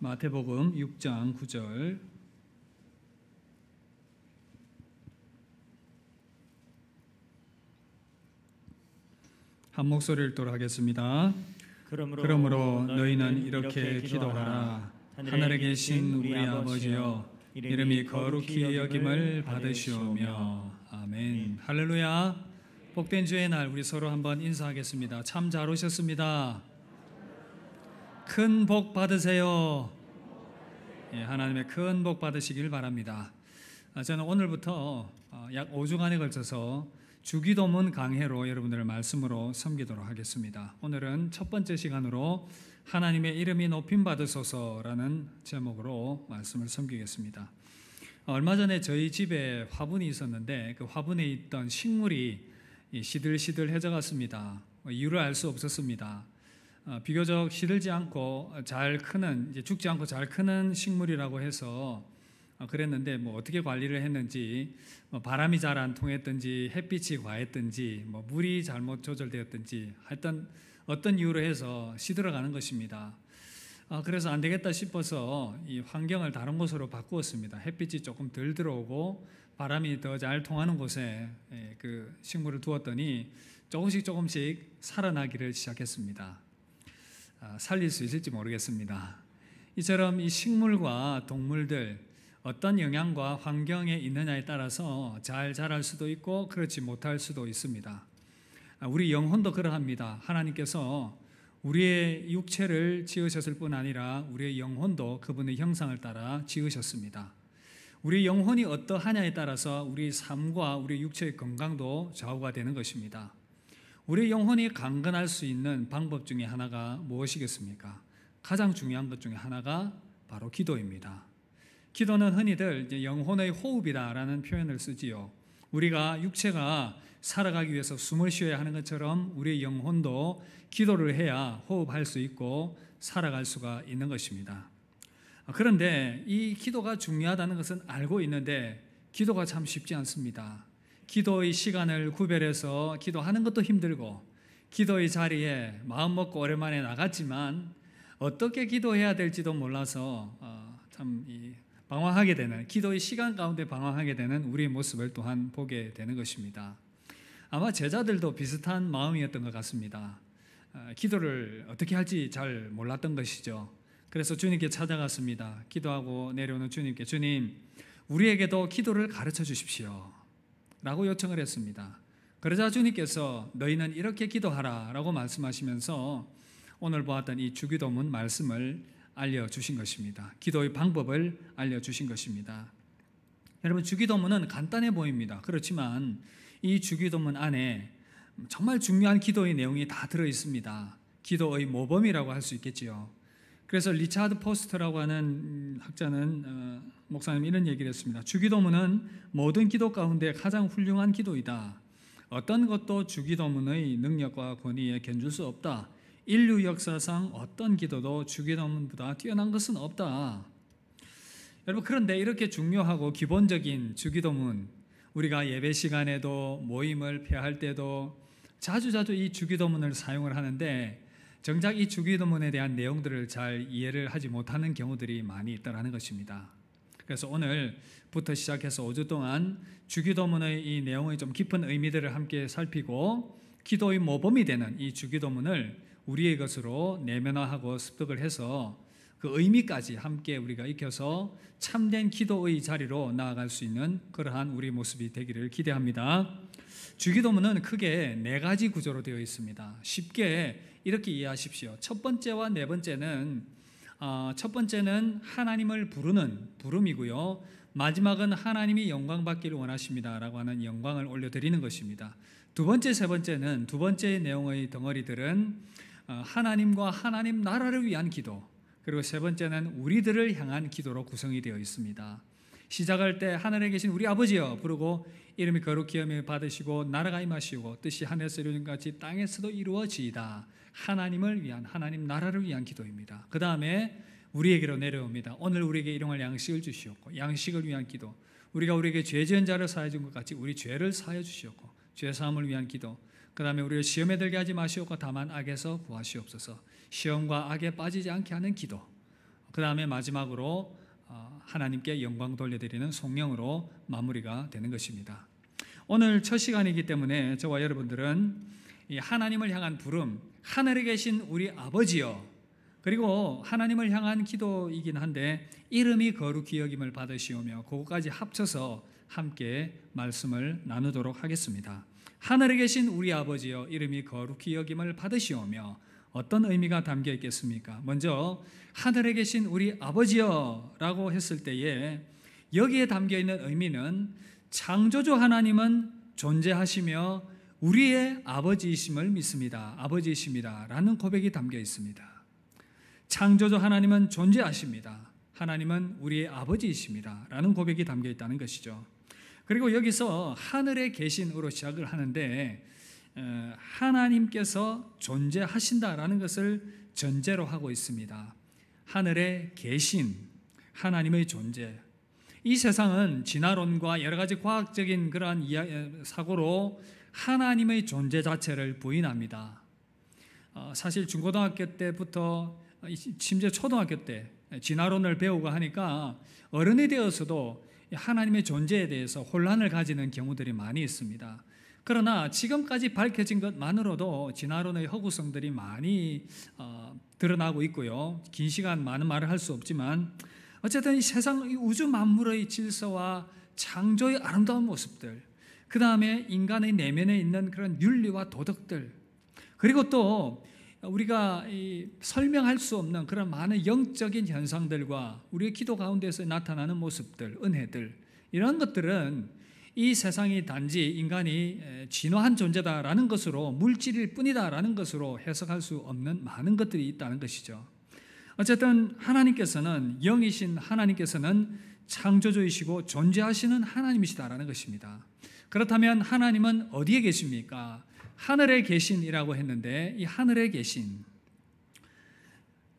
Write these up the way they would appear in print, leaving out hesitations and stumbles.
마태복음 6장 9절. 한 목소리를 읽도록하겠습니다. 그러므로 너희는 이렇게 기도하라. 하늘에 계신 우리 아버지여, 이름이 거룩히 여김을 받으시오며. 아멘. 할렐루야. 복된 주의 날 우리 서로 한번 인사하겠습니다. 참 잘 오셨습니다. 큰 복 받으세요. 하나님의 큰 복 받으시길 바랍니다. 저는 오늘부터 약 5주간에 걸쳐서 주기도문 강해로 여러분들을 말씀으로 섬기도록 하겠습니다. 오늘은 첫 번째 시간으로 하나님의 이름이 높임 받으소서라는 제목으로 말씀을 섬기겠습니다. 얼마 전에 저희 집에 화분이 있었는데 그 화분에 있던 식물이 시들시들해져 갔습니다. 이유를 알 수 없었습니다. 비교적 시들지 않고 잘 크는, 이제 죽지 않고 잘 크는 식물이라고 해서 그랬는데 어떻게 관리를 했는지, 바람이 잘 안 통했든지 햇빛이 과했든지 물이 잘못 조절되었든지 하여튼 어떤 이유로 해서 시들어가는 것입니다. 그래서 안 되겠다 싶어서 이 환경을 다른 곳으로 바꾸었습니다. 햇빛이 조금 덜 들어오고 바람이 더 잘 통하는 곳에 그 식물을 두었더니 조금씩 살아나기를 시작했습니다. 살릴 수 있을지 모르겠습니다. 이처럼 이 식물과 동물들 어떤 영향과 환경에 있느냐에 따라서 잘 자랄 수도 있고 그렇지 못할 수도 있습니다. 우리 영혼도 그러합니다. 하나님께서 우리의 육체를 지으셨을 뿐 아니라 우리의 영혼도 그분의 형상을 따라 지으셨습니다. 우리 영혼이 어떠하냐에 따라서 우리 삶과 우리 육체의 건강도 좌우가 되는 것입니다. 우리 영혼이 강건할 수 있는 방법 중에 하나가 무엇이겠습니까? 가장 중요한 것 중에 하나가 바로 기도입니다. 기도는 흔히들 영혼의 호흡이다라는 표현을 쓰지요. 우리가 육체가 살아가기 위해서 숨을 쉬어야 하는 것처럼 우리의 영혼도 기도를 해야 호흡할 수 있고 살아갈 수가 있는 것입니다. 그런데 이 기도가 중요하다는 것은 알고 있는데 기도가 참 쉽지 않습니다. 기도의 시간을 구별해서 기도하는 것도 힘들고 기도의 자리에 마음 먹고 오랜만에 나갔지만 어떻게 기도해야 될지도 몰라서 참 방황하게 되는, 기도의 시간 가운데 방황하게 되는 우리의 모습을 또한 보게 되는 것입니다. 아마 제자들도 비슷한 마음이었던 것 같습니다. 기도를 어떻게 할지 잘 몰랐던 것이죠. 그래서 주님께 찾아갔습니다. 기도하고 내려오는 주님께, 주님, 우리에게도 기도를 가르쳐 주십시오 라고 요청을 했습니다. 그러자 주님께서 너희는 이렇게 기도하라 라고 말씀하시면서 오늘 보았던 이 주기도문 말씀을 알려주신 것입니다. 기도의 방법을 알려주신 것입니다. 여러분, 주기도문은 간단해 보입니다. 그렇지만 이 주기도문 안에 정말 중요한 기도의 내용이 다 들어있습니다. 기도의 모범이라고 할 수 있겠지요. 그래서 리차드 포스터라고 하는 학자는 목사님 이런 얘기를 했습니다. 주기도문은 모든 기도 가운데 가장 훌륭한 기도이다. 어떤 것도 주기도문의 능력과 권위에 견줄 수 없다. 인류 역사상 어떤 기도도 주기도문보다 뛰어난 것은 없다. 여러분, 그런데 이렇게 중요하고 기본적인 주기도문, 우리가 예배 시간에도 모임을 폐할 때도 자주자주 이 주기도문을 사용을 하는데 정작 이 주기도문에 대한 내용들을 잘 이해를 하지 못하는 경우들이 많이 있다는 것입니다. 그래서 오늘부터 시작해서 5주 동안 주기도문의 이 내용의 좀 깊은 의미들을 함께 살피고 기도의 모범이 되는 이 주기도문을 우리의 것으로 내면화하고 습득을 해서 그 의미까지 함께 우리가 익혀서 참된 기도의 자리로 나아갈 수 있는 그러한 우리 모습이 되기를 기대합니다. 주기도문은 크게 4가지 구조로 되어 있습니다. 쉽게 이렇게 이해하십시오. 첫 번째와 네 번째는 첫 번째는 하나님을 부르는 부름이고요. 마지막은 하나님이 영광 받기를 원하십니다 라고 하는 영광을 올려드리는 것입니다. 두 번째, 세 번째는 두 번째 내용의 덩어리들은 하나님과 하나님 나라를 위한 기도, 그리고 세 번째는 우리들을 향한 기도로 구성이 되어 있습니다. 시작할 때 하늘에 계신 우리 아버지여 부르고 이름이 거룩히 여김을 받으시고 나라가 임하시고 뜻이 하늘에서 이루어진 것 같이 땅에서도 이루어지이다. 하나님을 위한, 하나님 나라를 위한 기도입니다. 그 다음에 우리에게로 내려옵니다. 오늘 우리에게 일용할 양식을 주시옵고, 양식을 위한 기도, 우리가 우리에게 죄 지은 자를 사하여 준 것 같이 우리 죄를 사하여 주시옵고 죄 사함을 위한 기도, 그 다음에 우리를 시험에 들게 하지 마시옵고 다만 악에서 구하시옵소서. 시험과 악에 빠지지 않게 하는 기도, 그 다음에 마지막으로 하나님께 영광 돌려드리는 송영으로 마무리가 되는 것입니다. 오늘 첫 시간이기 때문에 저와 여러분들은 이 하나님을 향한 부름, 하늘에 계신 우리 아버지여, 그리고 하나님을 향한 기도이긴 한데 이름이 거룩히 여김을 받으시오며, 그거까지 합쳐서 함께 말씀을 나누도록 하겠습니다. 하늘에 계신 우리 아버지여, 이름이 거룩히 여김을 받으시오며, 어떤 의미가 담겨 있겠습니까? 먼저 하늘에 계신 우리 아버지여 라고 했을 때에 여기에 담겨 있는 의미는 창조주 하나님은 존재하시며 우리의 아버지이심을 믿습니다. 아버지이십니다 라는 고백이 담겨 있습니다. 창조주 하나님은 존재하십니다. 하나님은 우리의 아버지이십니다 라는 고백이 담겨 있다는 것이죠. 그리고 여기서 하늘에 계신으로 시작을 하는데 하나님께서 존재하신다라는 것을 전제로 하고 있습니다. 하늘에 계신 하나님의 존재. 이 세상은 진화론과 여러 가지 과학적인 그러한 사고로 하나님의 존재 자체를 부인합니다. 사실 중고등학교 때부터 심지어 초등학교 때 진화론을 배우고 하니까 어른이 되어서도 하나님의 존재에 대해서 혼란을 가지는 경우들이 많이 있습니다. 그러나 지금까지 밝혀진 것만으로도 진화론의 허구성들이 많이 드러나고 있고요. 긴 시간 많은 말을 할 수 없지만 어쨌든 이 세상 이 우주 만물의 질서와 창조의 아름다운 모습들, 그 다음에 인간의 내면에 있는 그런 윤리와 도덕들, 그리고 또 우리가 설명할 수 없는 그런 많은 영적인 현상들과 우리의 기도 가운데서 나타나는 모습들, 은혜들, 이런 것들은 이 세상이 단지 인간이 진화한 존재다라는 것으로, 물질일 뿐이다라는 것으로 해석할 수 없는 많은 것들이 있다는 것이죠. 어쨌든 하나님께서는, 영이신 하나님께서는 창조주이시고 존재하시는 하나님이시다라는 것입니다. 그렇다면 하나님은 어디에 계십니까? 하늘에 계신이라고 했는데, 이 하늘에 계신,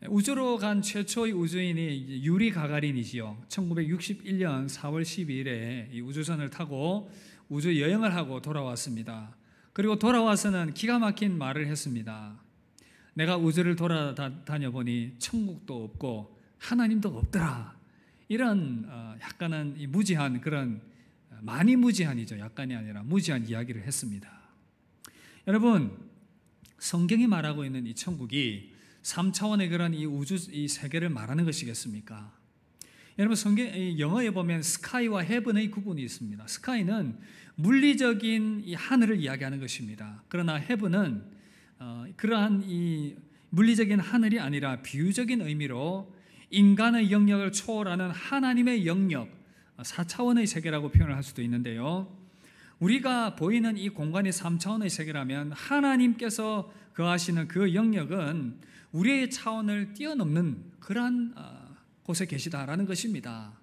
우주로 간 최초의 우주인이 유리 가가린이지요. 1961년 4월 12일에 이 우주선을 타고 우주 여행을 하고 돌아왔습니다. 그리고 돌아와서는 기가 막힌 말을 했습니다. 내가 우주를 돌아다녀 보니 천국도 없고 하나님도 없더라. 이런 약간은 무지한, 그런 많이 무지한이죠. 약간이 아니라 무지한 이야기를 했습니다. 여러분, 성경이 말하고 있는 이 천국이 3차원의 그런 이 우주, 이 세계를 말하는 것이겠습니까? 여러분, 영어에 보면 sky와 heaven의 구분이 있습니다. sky는 물리적인 이 하늘을 이야기하는 것입니다. 그러나 heaven은 그러한 이 물리적인 하늘이 아니라 비유적인 의미로 인간의 영역을 초월하는 하나님의 영역, 4차원의 세계라고 표현을 할 수도 있는데요. 우리가 보이는 이 공간이 3차원의 세계라면 하나님께서 거하시는 그 영역은 우리의 차원을 뛰어넘는 그러한 곳에 계시다라는 것입니다.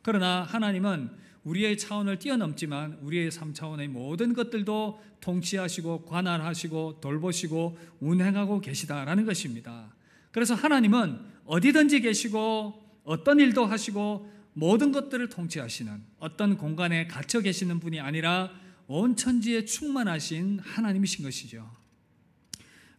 그러나 하나님은 우리의 차원을 뛰어넘지만 우리의 3차원의 모든 것들도 통치하시고 관할하시고 돌보시고 운행하고 계시다라는 것입니다. 그래서 하나님은 어디든지 계시고 어떤 일도 하시고 모든 것들을 통치하시는, 어떤 공간에 갇혀 계시는 분이 아니라 온 천지에 충만하신 하나님이신 것이죠.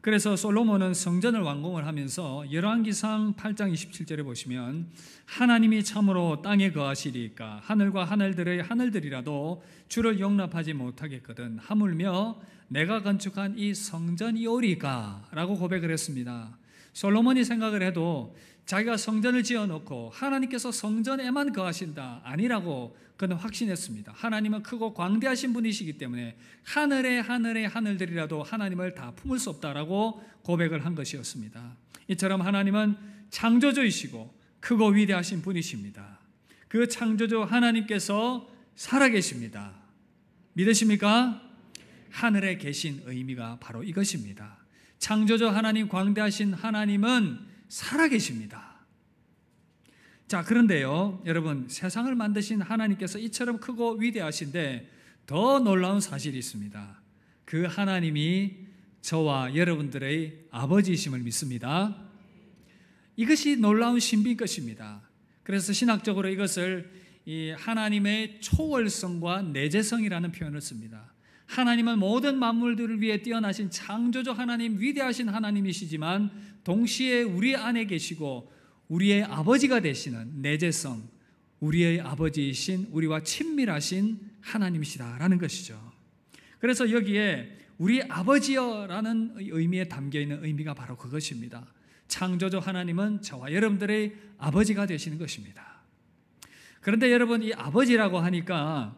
그래서 솔로몬은 성전을 완공을 하면서 열왕기상 8장 27절에 보시면 하나님이 참으로 땅에 거하시리이까 하늘과 하늘들의 하늘들이라도 주를 용납하지 못하겠거든 하물며 내가 건축한 이 성전이오리까 라고 고백을 했습니다. 솔로몬이 생각을 해도 자기가 성전을 지어놓고 하나님께서 성전에만 거하신다 아니라고 그는 확신했습니다. 하나님은 크고 광대하신 분이시기 때문에 하늘의 하늘들이라도 하나님을 다 품을 수 없다라고 고백을 한 것이었습니다. 이처럼 하나님은 창조주이시고 크고 위대하신 분이십니다. 그 창조주 하나님께서 살아계십니다. 믿으십니까? 하늘에 계신 의미가 바로 이것입니다. 창조주 하나님, 광대하신 하나님은 살아계십니다. 자, 그런데요, 여러분, 세상을 만드신 하나님께서 이처럼 크고 위대하신데 더 놀라운 사실이 있습니다. 그 하나님이 저와 여러분들의 아버지이심을 믿습니다. 이것이 놀라운 신비인 것입니다. 그래서 신학적으로 이것을 이 하나님의 초월성과 내재성이라는 표현을 씁니다. 하나님은 모든 만물들을 위해 뛰어나신 창조주 하나님, 위대하신 하나님이시지만 동시에 우리 안에 계시고 우리의 아버지가 되시는 내재성, 우리의 아버지이신 우리와 친밀하신 하나님이시다라는 것이죠. 그래서 여기에 우리 아버지여라는 의미에 담겨있는 의미가 바로 그것입니다. 창조주 하나님은 저와 여러분들의 아버지가 되시는 것입니다. 그런데 여러분, 이 아버지라고 하니까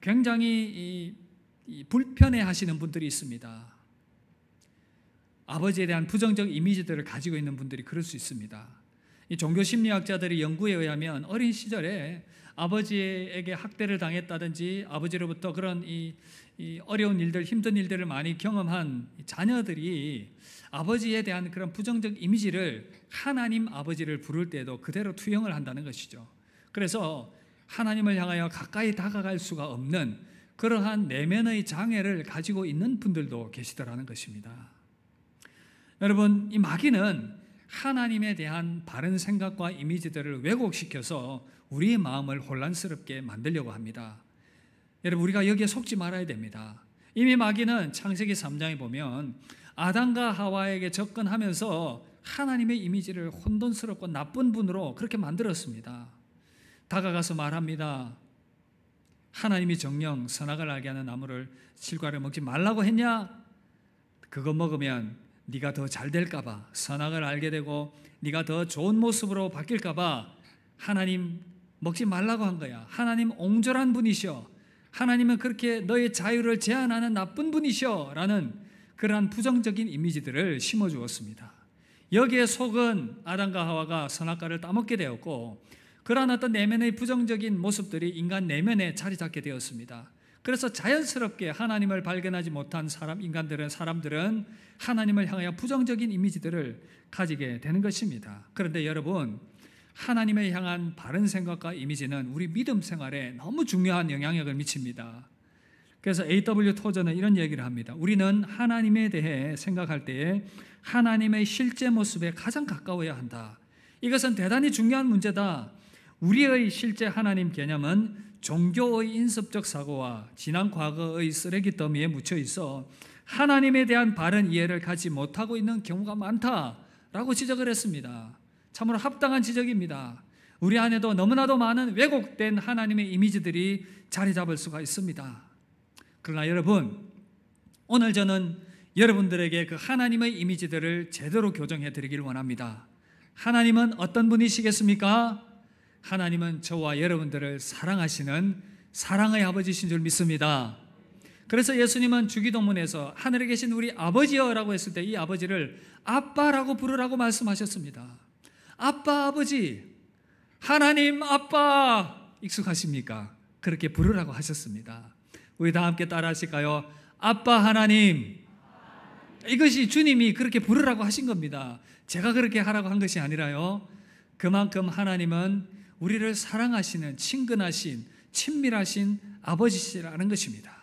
굉장히 불편해 하시는 분들이 있습니다. 아버지에 대한 부정적 이미지들을 가지고 있는 분들이 그럴 수 있습니다. 이 종교 심리학자들의 연구에 의하면 어린 시절에 아버지에게 학대를 당했다든지 아버지로부터 그런 이 어려운 일들, 힘든 일들을 많이 경험한 자녀들이 아버지에 대한 그런 부정적 이미지를 하나님 아버지를 부를 때도 그대로 투영을 한다는 것이죠. 그래서 하나님을 향하여 가까이 다가갈 수가 없는 그러한 내면의 장애를 가지고 있는 분들도 계시더라는 것입니다. 여러분, 이 마귀는 하나님에 대한 바른 생각과 이미지들을 왜곡시켜서 우리의 마음을 혼란스럽게 만들려고 합니다. 여러분, 우리가 여기에 속지 말아야 됩니다. 이미 마귀는 창세기 3장에 보면 아담과 하와에게 접근하면서 하나님의 이미지를 혼돈스럽고 나쁜 분으로 그렇게 만들었습니다. 다가가서 말합니다. 하나님이 정녕 선악을 알게 하는 나무를 실과를 먹지 말라고 했냐? 그거 먹으면 네가 더 잘 될까 봐, 선악을 알게 되고 네가 더 좋은 모습으로 바뀔까 봐 하나님 먹지 말라고 한 거야. 하나님 옹졸한 분이셔. 하나님은 그렇게 너의 자유를 제한하는 나쁜 분이셔 라는 그러한 부정적인 이미지들을 심어주었습니다. 여기에 속은 아담과 하와가 선악과를 따먹게 되었고, 그러한 어떤 내면의 부정적인 모습들이 인간 내면에 자리 잡게 되었습니다. 그래서 자연스럽게 하나님을 발견하지 못한 사람들은 하나님을 향하여 부정적인 이미지들을 가지게 되는 것입니다. 그런데 여러분, 하나님을 향한 바른 생각과 이미지는 우리 믿음 생활에 너무 중요한 영향력을 미칩니다. 그래서 A.W. 토저는 이런 얘기를 합니다. 우리는 하나님에 대해 생각할 때에 하나님의 실제 모습에 가장 가까워야 한다. 이것은 대단히 중요한 문제다. 우리의 실제 하나님 개념은 종교의 인습적 사고와 지난 과거의 쓰레기 더미에 묻혀 있어 하나님에 대한 바른 이해를 갖지 못하고 있는 경우가 많다라고 지적을 했습니다. 참으로 합당한 지적입니다. 우리 안에도 너무나도 많은 왜곡된 하나님의 이미지들이 자리 잡을 수가 있습니다. 그러나 여러분, 오늘 저는 여러분들에게 그 하나님의 이미지들을 제대로 교정해 드리길 원합니다. 하나님은 어떤 분이시겠습니까? 하나님은 저와 여러분들을 사랑하시는 사랑의 아버지신 줄 믿습니다. 그래서 예수님은 주기도문에서 하늘에 계신 우리 아버지여라고 했을 때 이 아버지를 아빠라고 부르라고 말씀하셨습니다. 아빠, 아버지, 하나님 아빠 익숙하십니까? 그렇게 부르라고 하셨습니다. 우리 다 함께 따라 하실까요? 아빠 하나님. 이것이 주님이 그렇게 부르라고 하신 겁니다. 제가 그렇게 하라고 한 것이 아니라요, 그만큼 하나님은 우리를 사랑하시는 친근하신 친밀하신 아버지시라는 것입니다.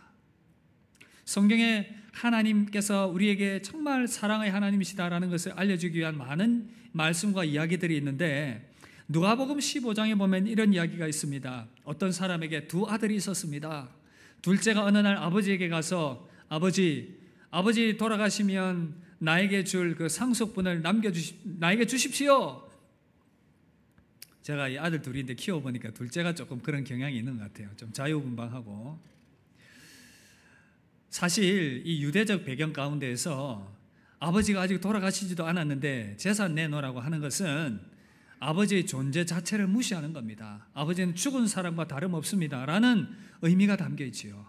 성경에 하나님께서 우리에게 정말 사랑의 하나님이시다라는 것을 알려주기 위한 많은 말씀과 이야기들이 있는데, 누가복음 15장에 보면 이런 이야기가 있습니다. 어떤 사람에게 두 아들이 있었습니다. 둘째가 어느 날 아버지에게 가서 아버지 돌아가시면 나에게 줄 그 상속분을 나에게 주십시오. 제가 이 아들 둘인데 키워보니까 둘째가 조금 그런 경향이 있는 것 같아요. 좀 자유분방하고. 사실 이 유대적 배경 가운데에서 아버지가 아직 돌아가시지도 않았는데 재산 내놓으라고 하는 것은 아버지의 존재 자체를 무시하는 겁니다. 아버지는 죽은 사람과 다름없습니다 라는 의미가 담겨 있지요.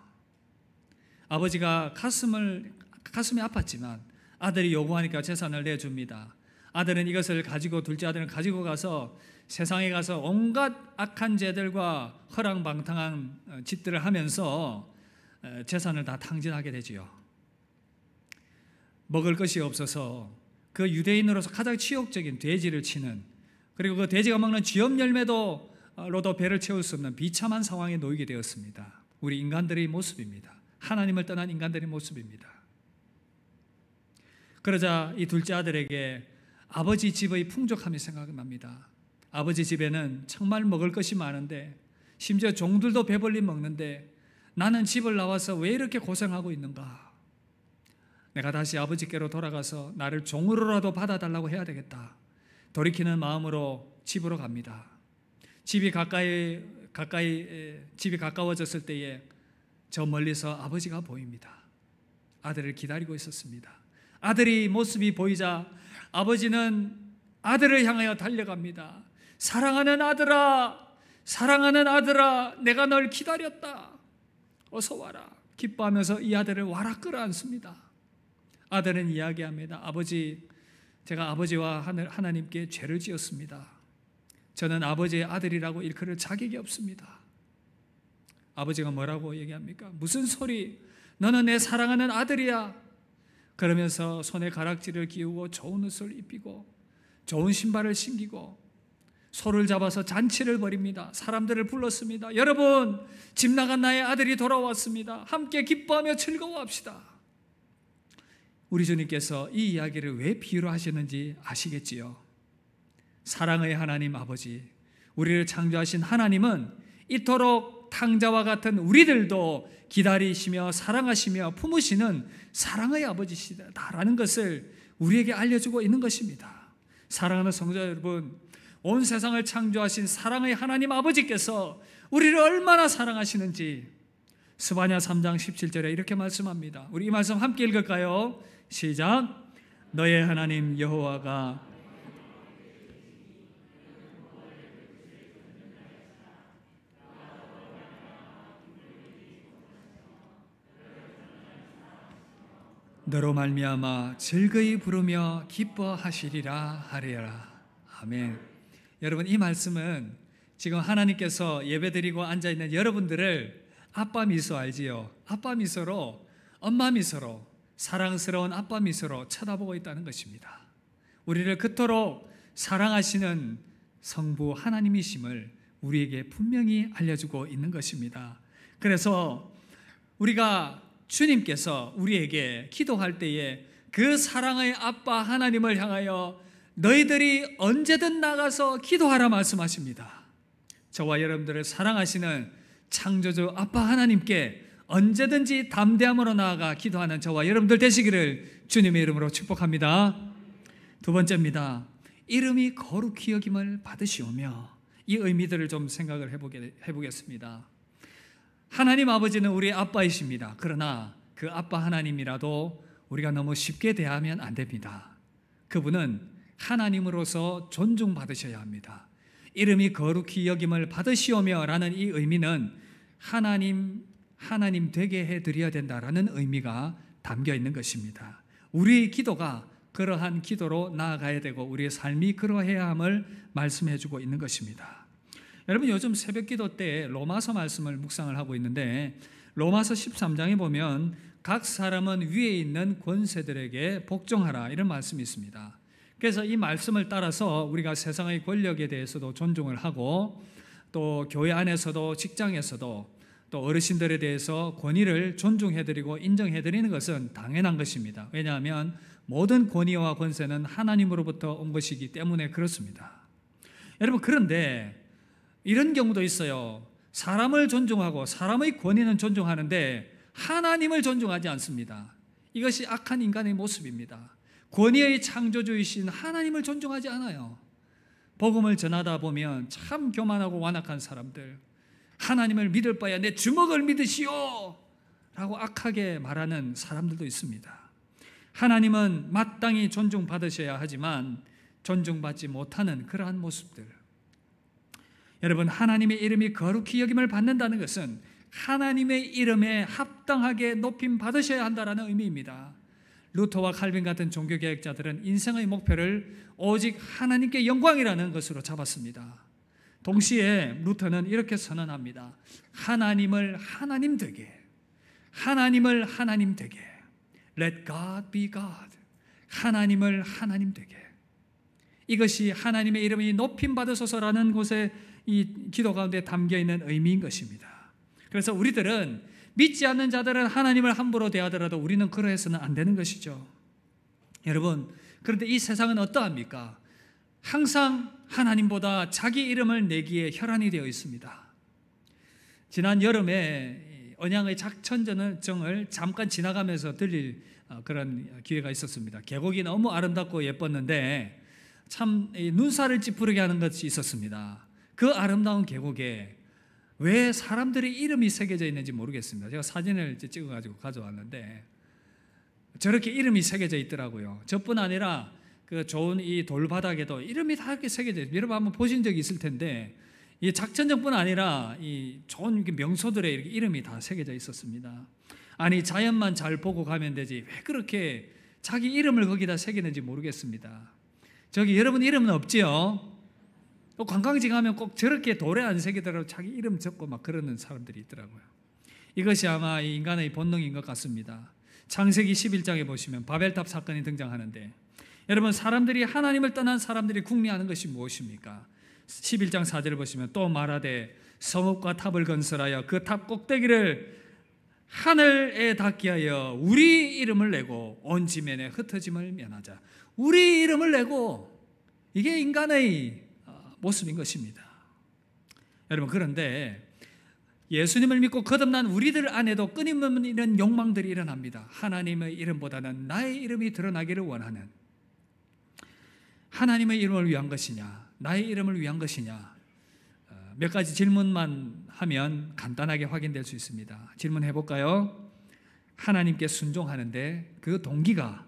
아버지가 가슴이 아팠지만 아들이 요구하니까 재산을 내줍니다. 아들은 이것을 가지고, 둘째 아들은 가지고 가서 세상에 가서 온갖 악한 죄들과 허랑방탕한 짓들을 하면서 재산을 다 탕진하게 되지요. 먹을 것이 없어서 그 유대인으로서 가장 치욕적인 돼지를 치는, 그리고 그 돼지가 먹는 쥐염 열매로도 배를 채울 수 없는 비참한 상황에 놓이게 되었습니다. 우리 인간들의 모습입니다. 하나님을 떠난 인간들의 모습입니다. 그러자 이 둘째 아들에게 아버지 집의 풍족함이 생각납니다. 아버지 집에는 정말 먹을 것이 많은데, 심지어 종들도 배불리 먹는데 나는 집을 나와서 왜 이렇게 고생하고 있는가? 내가 다시 아버지께로 돌아가서 나를 종으로라도 받아달라고 해야 되겠다. 돌이키는 마음으로 집으로 갑니다. 집이 가까워졌을 때에 저 멀리서 아버지가 보입니다. 아들을 기다리고 있었습니다. 아들이 모습이 보이자 아버지는 아들을 향하여 달려갑니다. 사랑하는 아들아, 사랑하는 아들아, 내가 널 기다렸다. 어서 와라. 기뻐하면서 이 아들을 와라 끌어안습니다. 아들은 이야기합니다. 아버지, 제가 아버지와 하나님께 죄를 지었습니다. 저는 아버지의 아들이라고 일컬을 자격이 없습니다. 아버지가 뭐라고 얘기합니까? 무슨 소리? 너는 내 사랑하는 아들이야. 그러면서 손에 가락지를 끼우고 좋은 옷을 입히고 좋은 신발을 신기고 소를 잡아서 잔치를 벌입니다. 사람들을 불렀습니다. 여러분, 집 나간 나의 아들이 돌아왔습니다. 함께 기뻐하며 즐거워합시다. 우리 주님께서 이 이야기를 왜 비유로 하시는지 아시겠지요? 사랑의 하나님 아버지, 우리를 창조하신 하나님은 이토록 탕자와 같은 우리들도 기다리시며 사랑하시며 품으시는 사랑의 아버지시다라는 것을 우리에게 알려주고 있는 것입니다. 사랑하는 성도 여러분, 온 세상을 창조하신 사랑의 하나님 아버지께서 우리를 얼마나 사랑하시는지 스바냐 3장 17절에 이렇게 말씀합니다. 우리 이 말씀 함께 읽을까요? 시작. 너의 하나님 여호와가 너로 말미암아 즐거이 부르며 기뻐하시리라 하리라. 아멘. 여러분, 이 말씀은 지금 하나님께서 예배드리고 앉아있는 여러분들을 아빠 미소 알지요? 아빠 미소로, 엄마 미소로, 사랑스러운 아빠 미소로 쳐다보고 있다는 것입니다. 우리를 그토록 사랑하시는 성부 하나님이심을 우리에게 분명히 알려주고 있는 것입니다. 그래서 우리가 주님께서 우리에게 기도할 때에 그 사랑의 아빠 하나님을 향하여 너희들이 언제든 나가서 기도하라 말씀하십니다. 저와 여러분들을 사랑하시는 창조주 아빠 하나님께 언제든지 담대함으로 나아가 기도하는 저와 여러분들 되시기를 주님의 이름으로 축복합니다. 두 번째입니다. 이름이 거룩히 여김을 받으시오며, 이 의미들을 좀 생각을 해보겠습니다. 하나님 아버지는 우리의 아빠이십니다. 그러나 그 아빠 하나님이라도 우리가 너무 쉽게 대하면 안 됩니다. 그분은 하나님으로서 존중받으셔야 합니다. 이름이 거룩히 여김을 받으시오며 라는 이 의미는 하나님 되게 해드려야 된다라는 의미가 담겨 있는 것입니다. 우리의 기도가 그러한 기도로 나아가야 되고 우리의 삶이 그러해야 함을 말씀해 주고 있는 것입니다. 여러분, 요즘 새벽기도 때 로마서 말씀을 묵상을 하고 있는데 로마서 13장에 보면 각 사람은 위에 있는 권세들에게 복종하라 이런 말씀이 있습니다. 그래서 이 말씀을 따라서 우리가 세상의 권력에 대해서도 존중을 하고 또 교회 안에서도 직장에서도 또 어르신들에 대해서 권위를 존중해드리고 인정해드리는 것은 당연한 것입니다. 왜냐하면 모든 권위와 권세는 하나님으로부터 온 것이기 때문에 그렇습니다. 여러분, 그런데 이런 경우도 있어요. 사람을 존중하고 사람의 권위는 존중하는데 하나님을 존중하지 않습니다. 이것이 악한 인간의 모습입니다. 권위의 창조주이신 하나님을 존중하지 않아요. 복음을 전하다 보면 참 교만하고 완악한 사람들, 하나님을 믿을 바야 내 주먹을 믿으시오 라고 악하게 말하는 사람들도 있습니다. 하나님은 마땅히 존중받으셔야 하지만 존중받지 못하는 그러한 모습들. 여러분, 하나님의 이름이 거룩히 여김을 받는다는 것은 하나님의 이름에 합당하게 높임 받으셔야 한다는 의미입니다. 루터와 칼빈 같은 종교개혁자들은 인생의 목표를 오직 하나님께 영광이라는 것으로 잡았습니다. 동시에 루터는 이렇게 선언합니다. 하나님을 하나님 되게, 하나님을 하나님 되게, Let God be God. 하나님을 하나님 되게. 이것이 하나님의 이름이 높임 받으소서라는 곳에 이 기도 가운데 담겨 있는 의미인 것입니다. 그래서 우리들은 믿지 않는 자들은 하나님을 함부로 대하더라도 우리는 그러해서는 안 되는 것이죠. 여러분, 그런데 이 세상은 어떠합니까? 항상 하나님보다 자기 이름을 내기에 혈안이 되어 있습니다. 지난 여름에 언양의 작천정을 잠깐 지나가면서 들릴 그런 기회가 있었습니다. 계곡이 너무 아름답고 예뻤는데 참 눈살을 찌푸리게 하는 것이 있었습니다. 그 아름다운 계곡에 왜 사람들의 이름이 새겨져 있는지 모르겠습니다. 제가 사진을 찍어가지고 가져왔는데 저렇게 이름이 새겨져 있더라고요. 저뿐 아니라 그 좋은 이 돌바닥에도 이름이 다 이렇게 새겨져 있어요. 여러분 한번 보신 적이 있을 텐데 이 작전정뿐 아니라 이 좋은 명소들의 이렇게 이름이 다 새겨져 있었습니다. 아니 자연만 잘 보고 가면 되지 왜 그렇게 자기 이름을 거기다 새기는지 모르겠습니다. 저기 여러분 이름은 없지요? 또 관광지 가면 꼭 저렇게 돌에 안 새기더라도 자기 이름 적고 막 그러는 사람들이 있더라고요. 이것이 아마 이 인간의 본능인 것 같습니다. 창세기 11장에 보시면 바벨탑 사건이 등장하는데 여러분 사람들이 하나님을 떠난 사람들이 궁리하는 것이 무엇입니까? 11장 4절을 보시면 또 말하되 성읍과 탑을 건설하여 그 탑 꼭대기를 하늘에 닿게 하여 우리 이름을 내고 온 지면에 흩어짐을 면하자. 우리 이름을 내고 이게 인간의 모습인 것입니다. 여러분 그런데 예수님을 믿고 거듭난 우리들 안에도 끊임없는 욕망들이 일어납니다. 하나님의 이름보다는 나의 이름이 드러나기를 원하는, 하나님의 이름을 위한 것이냐 나의 이름을 위한 것이냐, 몇 가지 질문만 하면 간단하게 확인될 수 있습니다. 질문해 볼까요? 하나님께 순종하는데 그 동기가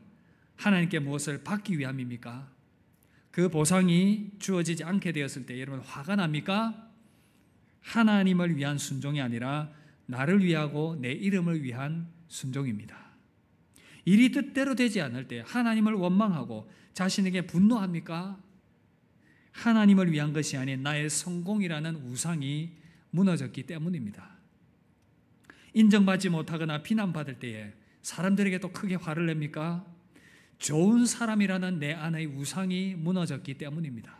하나님께 무엇을 받기 위함입니까? 그 보상이 주어지지 않게 되었을 때 여러분 화가 납니까? 하나님을 위한 순종이 아니라 나를 위하고 내 이름을 위한 순종입니다. 일이 뜻대로 되지 않을 때 하나님을 원망하고 자신에게 분노합니까? 하나님을 위한 것이 아닌 나의 성공이라는 우상이 무너졌기 때문입니다. 인정받지 못하거나 비난받을 때에 사람들에게 또 크게 화를 냅니까? 좋은 사람이라는 내 안의 우상이 무너졌기 때문입니다.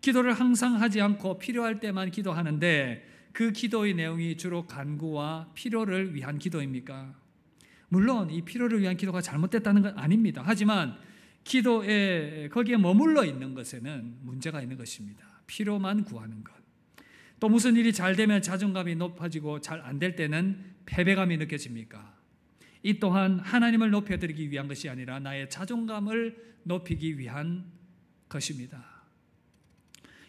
기도를 항상 하지 않고 필요할 때만 기도하는데 그 기도의 내용이 주로 간구와 필요를 위한 기도입니까? 물론 이 필요를 위한 기도가 잘못됐다는 건 아닙니다. 하지만 기도에 거기에 머물러 있는 것에는 문제가 있는 것입니다. 필요만 구하는 것. 또 무슨 일이 잘 되면 자존감이 높아지고 잘 안 될 때는 패배감이 느껴집니까? 이 또한 하나님을 높여드리기 위한 것이 아니라 나의 자존감을 높이기 위한 것입니다.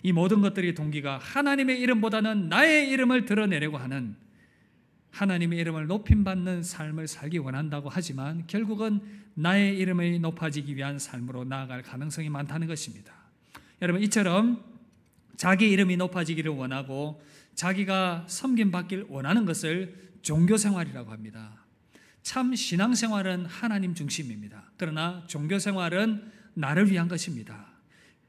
이 모든 것들이 동기가 하나님의 이름보다는 나의 이름을 드러내려고 하는, 하나님의 이름을 높임받는 삶을 살기 원한다고 하지만 결국은 나의 이름이 높아지기 위한 삶으로 나아갈 가능성이 많다는 것입니다. 여러분 이처럼 자기 이름이 높아지기를 원하고 자기가 섬김받길 원하는 것을 종교생활이라고 합니다. 참 신앙생활은 하나님 중심입니다. 그러나 종교생활은 나를 위한 것입니다.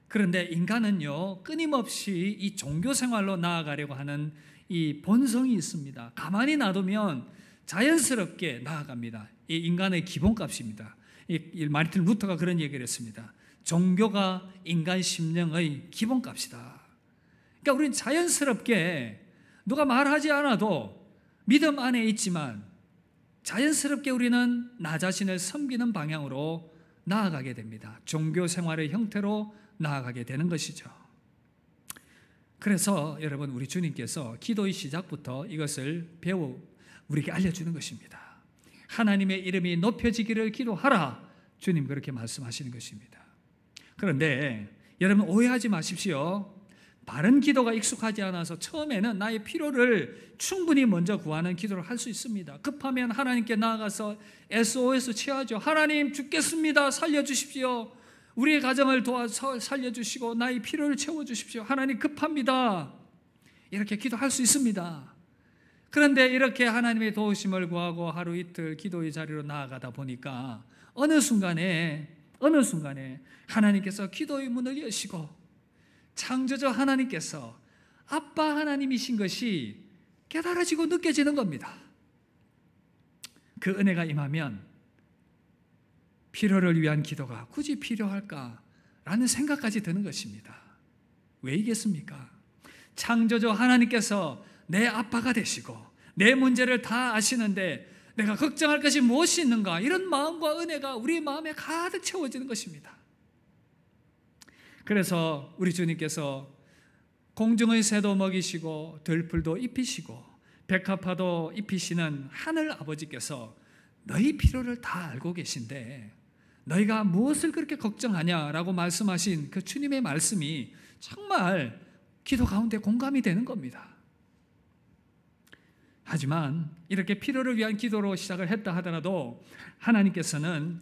그런데 인간은요 끊임없이 이 종교생활로 나아가려고 하는 이 본성이 있습니다. 가만히 놔두면 자연스럽게 나아갑니다. 이 인간의 기본값입니다. 이 마르틴 루터가 그런 얘기를 했습니다. 종교가 인간 심령의 기본값이다. 그러니까 우리는 자연스럽게 누가 말하지 않아도 믿음 안에 있지만 자연스럽게 우리는 나 자신을 섬기는 방향으로 나아가게 됩니다. 종교 생활의 형태로 나아가게 되는 것이죠. 그래서 여러분 우리 주님께서 기도의 시작부터 이것을 우리에게 알려주는 것입니다. 하나님의 이름이 높여지기를 기도하라. 주님 그렇게 말씀하시는 것입니다. 그런데 여러분 오해하지 마십시오. 바른 기도가 익숙하지 않아서 처음에는 나의 필요를 충분히 먼저 구하는 기도를 할 수 있습니다. 급하면 하나님께 나아가서 SOS 취하죠. 하나님 죽겠습니다. 살려주십시오. 우리의 가정을 도와서 살려주시고 나의 필요를 채워주십시오. 하나님 급합니다. 이렇게 기도할 수 있습니다. 그런데 이렇게 하나님의 도우심을 구하고 하루 이틀 기도의 자리로 나아가다 보니까 어느 순간에 하나님께서 기도의 문을 여시고 창조주 하나님께서 아빠 하나님이신 것이 깨달아지고 느껴지는 겁니다. 그 은혜가 임하면 필요를 위한 기도가 굳이 필요할까라는 생각까지 드는 것입니다. 왜이겠습니까? 창조주 하나님께서 내 아빠가 되시고 내 문제를 다 아시는데 내가 걱정할 것이 무엇이 있는가, 이런 마음과 은혜가 우리 마음에 가득 채워지는 것입니다. 그래서 우리 주님께서 공중의 새도 먹이시고 들풀도 입히시고 백합화도 입히시는 하늘 아버지께서 너희 필요를 다 알고 계신데 너희가 무엇을 그렇게 걱정하냐라고 말씀하신 그 주님의 말씀이 정말 기도 가운데 공감이 되는 겁니다. 하지만 이렇게 필요를 위한 기도로 시작을 했다 하더라도 하나님께서는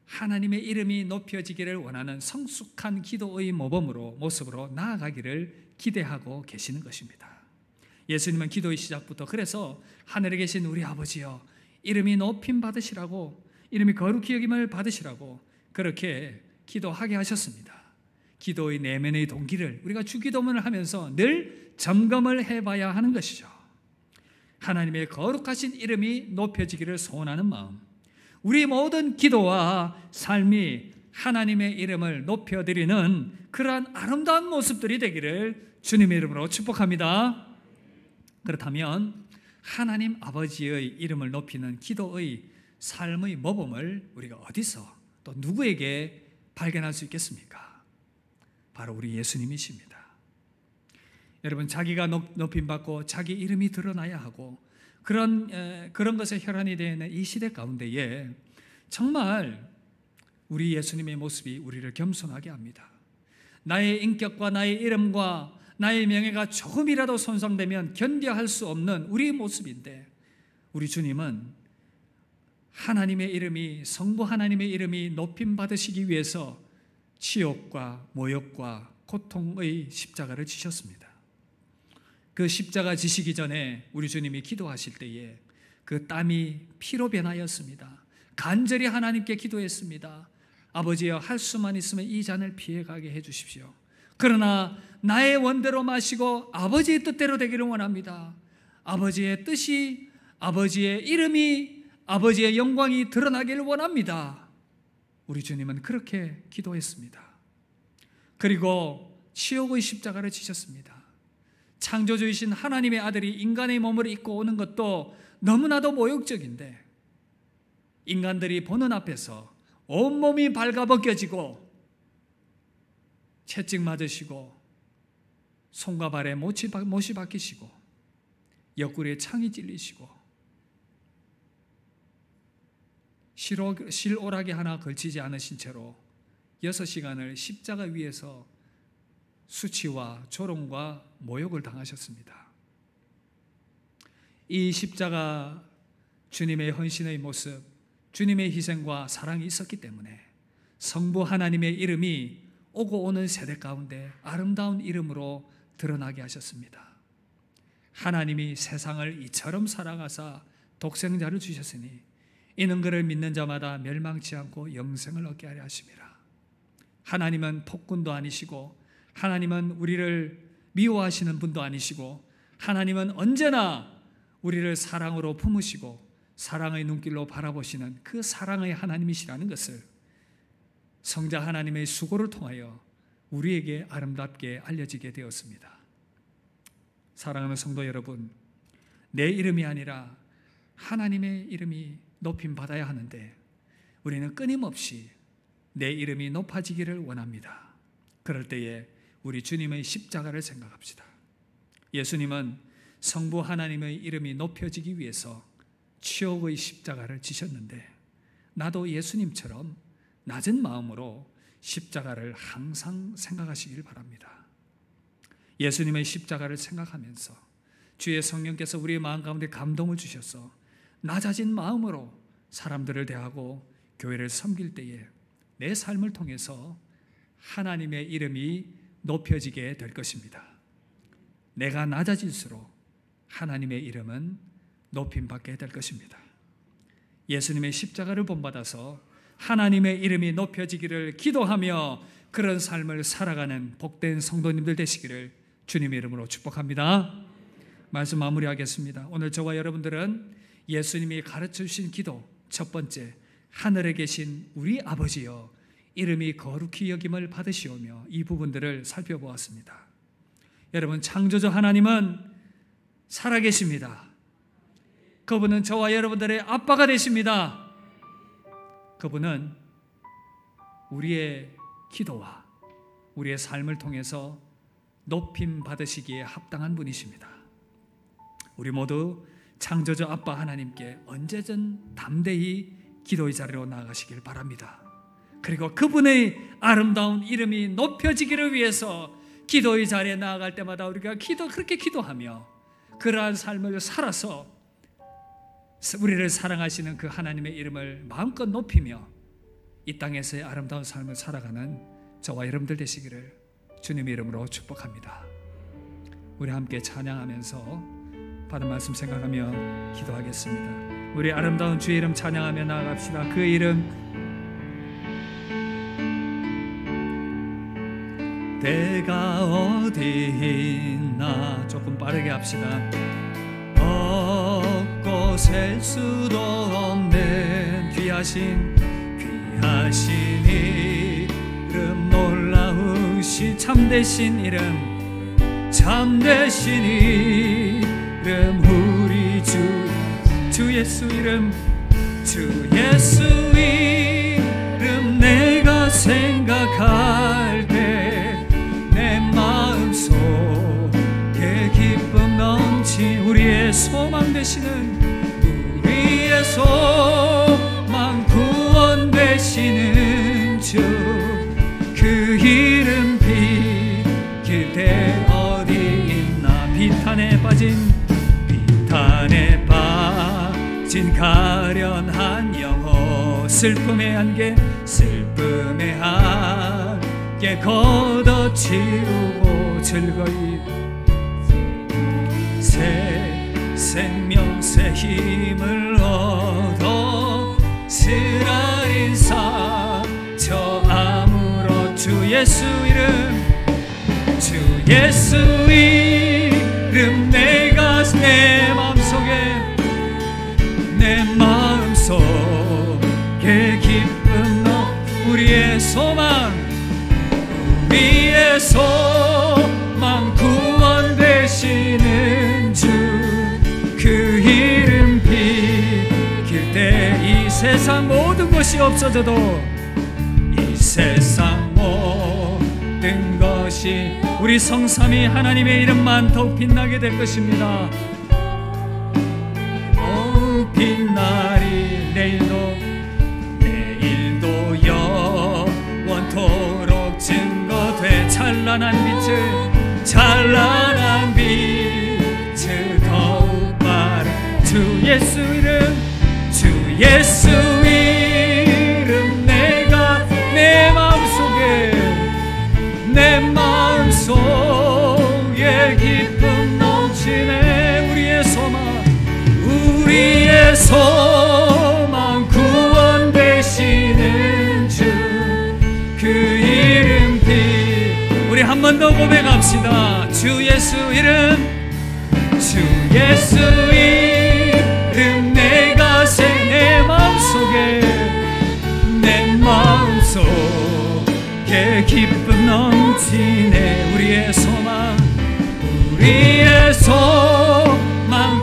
하나님의 이름이 높여지기를 원하는 성숙한 기도의 모습으로 나아가기를 기대하고 계시는 것입니다. 예수님은 기도의 시작부터 그래서 하늘에 계신 우리 아버지여 이름이 높임 받으시라고, 이름이 거룩히 여김을 받으시라고 그렇게 기도하게 하셨습니다. 기도의 내면의 동기를 우리가 주기도문을 하면서 늘 점검을 해봐야 하는 것이죠. 하나님의 거룩하신 이름이 높여지기를 소원하는 마음, 우리 모든 기도와 삶이 하나님의 이름을 높여드리는 그러한 아름다운 모습들이 되기를 주님의 이름으로 축복합니다. 그렇다면 하나님 아버지의 이름을 높이는 기도의 삶의 모범을 우리가 어디서 또 누구에게 발견할 수 있겠습니까? 바로 우리 예수님이십니다. 여러분, 자기가 높임받고 자기 이름이 드러나야 하고 그런 것에 혈안이 되어 있는 이 시대 가운데에 정말 우리 예수님의 모습이 우리를 겸손하게 합니다. 나의 인격과 나의 이름과 나의 명예가 조금이라도 손상되면 견뎌할 수 없는 우리의 모습인데, 우리 주님은 하나님의 이름이, 성부 하나님의 이름이 높임 받으시기 위해서 치욕과 모욕과 고통의 십자가를 지셨습니다. 그 십자가 지시기 전에 우리 주님이 기도하실 때에 그 땀이 피로 변하였습니다. 간절히 하나님께 기도했습니다. 아버지여, 할 수만 있으면 이 잔을 피해가게 해주십시오. 그러나 나의 원대로 마시고 아버지의 뜻대로 되기를 원합니다. 아버지의 뜻이, 아버지의 이름이, 아버지의 영광이 드러나기를 원합니다. 우리 주님은 그렇게 기도했습니다. 그리고 치욕의 십자가를 지셨습니다. 창조주이신 하나님의 아들이 인간의 몸을 입고 오는 것도 너무나도 모욕적인데, 인간들이 보는 앞에서 온몸이 발가벗겨지고 채찍 맞으시고 손과 발에 못이 박히시고 옆구리에 창이 찔리시고 실오라기 하나 걸치지 않으신 채로 6시간을 십자가 위에서 수치와 조롱과 모욕을 당하셨습니다. 이 십자가 주님의 헌신의 모습, 주님의 희생과 사랑이 있었기 때문에 성부 하나님의 이름이 오고 오는 세대 가운데 아름다운 이름으로 드러나게 하셨습니다. 하나님이 세상을 이처럼 사랑하사 독생자를 주셨으니 이는 그를 믿는 자마다 멸망치 않고 영생을 얻게 하려 하심이라. 하나님은 폭군도 아니시고, 하나님은 우리를 미워하시는 분도 아니시고, 하나님은 언제나 우리를 사랑으로 품으시고 사랑의 눈길로 바라보시는 그 사랑의 하나님이시라는 것을 성자 하나님의 수고를 통하여 우리에게 아름답게 알려지게 되었습니다. 사랑하는 성도 여러분, 내 이름이 아니라 하나님의 이름이 높임 받아야 하는데 우리는 끊임없이 내 이름이 높아지기를 원합니다. 그럴 때에 우리 주님의 십자가를 생각합시다. 예수님은 성부 하나님의 이름이 높여지기 위해서 치욕의 십자가를 지셨는데, 나도 예수님처럼 낮은 마음으로 십자가를 항상 생각하시길 바랍니다. 예수님의 십자가를 생각하면서 주의 성령께서 우리의 마음 가운데 감동을 주셔서 낮아진 마음으로 사람들을 대하고 교회를 섬길 때에 내 삶을 통해서 하나님의 이름이 높여지게 될 것입니다. 내가 낮아질수록 하나님의 이름은 높임받게 될 것입니다. 예수님의 십자가를 본받아서 하나님의 이름이 높여지기를 기도하며 그런 삶을 살아가는 복된 성도님들 되시기를 주님의 이름으로 축복합니다. 말씀 마무리하겠습니다. 오늘 저와 여러분들은 예수님이 가르쳐 주신 기도 첫 번째, 하늘에 계신 우리 아버지여 이름이 거룩히 여김을 받으시오며, 이 부분들을 살펴보았습니다. 여러분, 창조주 하나님은 살아계십니다. 그분은 저와 여러분들의 아빠가 되십니다. 그분은 우리의 기도와 우리의 삶을 통해서 높임 받으시기에 합당한 분이십니다. 우리 모두 창조주 아빠 하나님께 언제든 담대히 기도의 자리로 나아가시길 바랍니다. 그리고 그분의 아름다운 이름이 높여지기를 위해서 기도의 자리에 나아갈 때마다 우리가 그렇게 기도하며 그러한 삶을 살아서 우리를 사랑하시는 그 하나님의 이름을 마음껏 높이며 이 땅에서의 아름다운 삶을 살아가는 저와 여러분들 되시기를 주님의 이름으로 축복합니다. 우리 함께 찬양하면서 받은 말씀 생각하며 기도하겠습니다. 우리 아름다운 주의 이름 찬양하며 나아갑시다. 그 이름 내가 어디 있나 조금 빠르게 합시다. 없고 셀 수도 없는 귀하신 이름 놀라우신 참되신 이름 참되신 이름 우리 주 예수 이름 주 예수 이름 내가 생각할 때 내 마음속에 기쁨 넘치 우리의 소망 되시는 우리의 소망 구원 되시는 주 그 이름 비길 때 어디 있나 비탄에 빠진 가련한 영혼 슬픔의 안개 걷어치우고 즐거이 새 생명 새 힘을 얻어 쓰라린 인사 저 아무로 주 예수 이름 내가 내 마음속에 기쁨 우리의 소망 구원 되시는 주 그 이름 비길 때 이 세상 모든 것이 없어져도 이 세상 모든 것이 우리 성삼위 하나님의 이름만 더욱 빛나게 될 것입니다. 빛나리 내일도 영원토록 증거돼 찬란한 빛을 더욱 바라 주 예수 이름 내가 내 마음속에 기쁨 넘치네 우리의 소망 구원 되시는 주 그 이름 우리 한 번 더 고백합시다. 주 예수 이름 내가 내 마음속에 기쁨 넘치네 우리의 소망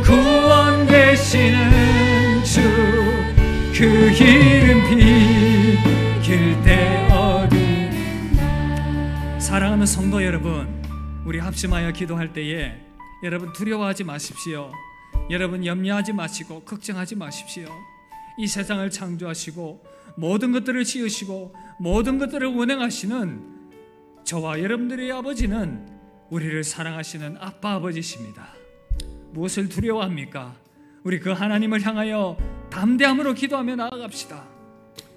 구원 되시는 주 그 이름 비길 때 어디 사랑하는 성도 여러분, 우리 합심하여 기도할 때에 여러분 두려워하지 마십시오. 여러분 염려하지 마시고 걱정하지 마십시오. 이 세상을 창조하시고 모든 것들을 지으시고 모든 것들을 운행하시는 저와 여러분들의 아버지는 우리를 사랑하시는 아빠 아버지십니다. 무엇을 두려워합니까? 우리 그 하나님을 향하여 담대함으로 기도하며 나아갑시다.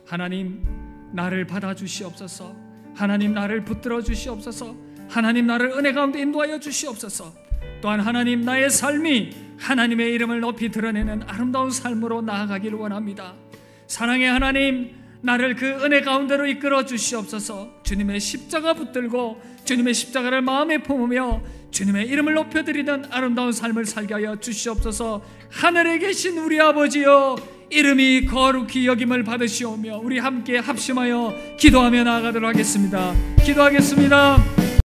하나님 나를 받아주시옵소서. 하나님 나를 붙들어 주시옵소서. 하나님 나를 은혜 가운데 인도하여 주시옵소서. 또한 하나님 나의 삶이 하나님의 이름을 높이 드러내는 아름다운 삶으로 나아가기를 원합니다. 사랑의 하나님 나를 그 은혜 가운데로 이끌어 주시옵소서. 주님의 십자가 붙들고 주님의 십자가를 마음에 품으며 주님의 이름을 높여드리는 아름다운 삶을 살게 하여 주시옵소서. 하늘에 계신 우리 아버지여 이름이 거룩히 여김을 받으시오며 우리 함께 합심하여 기도하며 나아가도록 하겠습니다. 기도하겠습니다.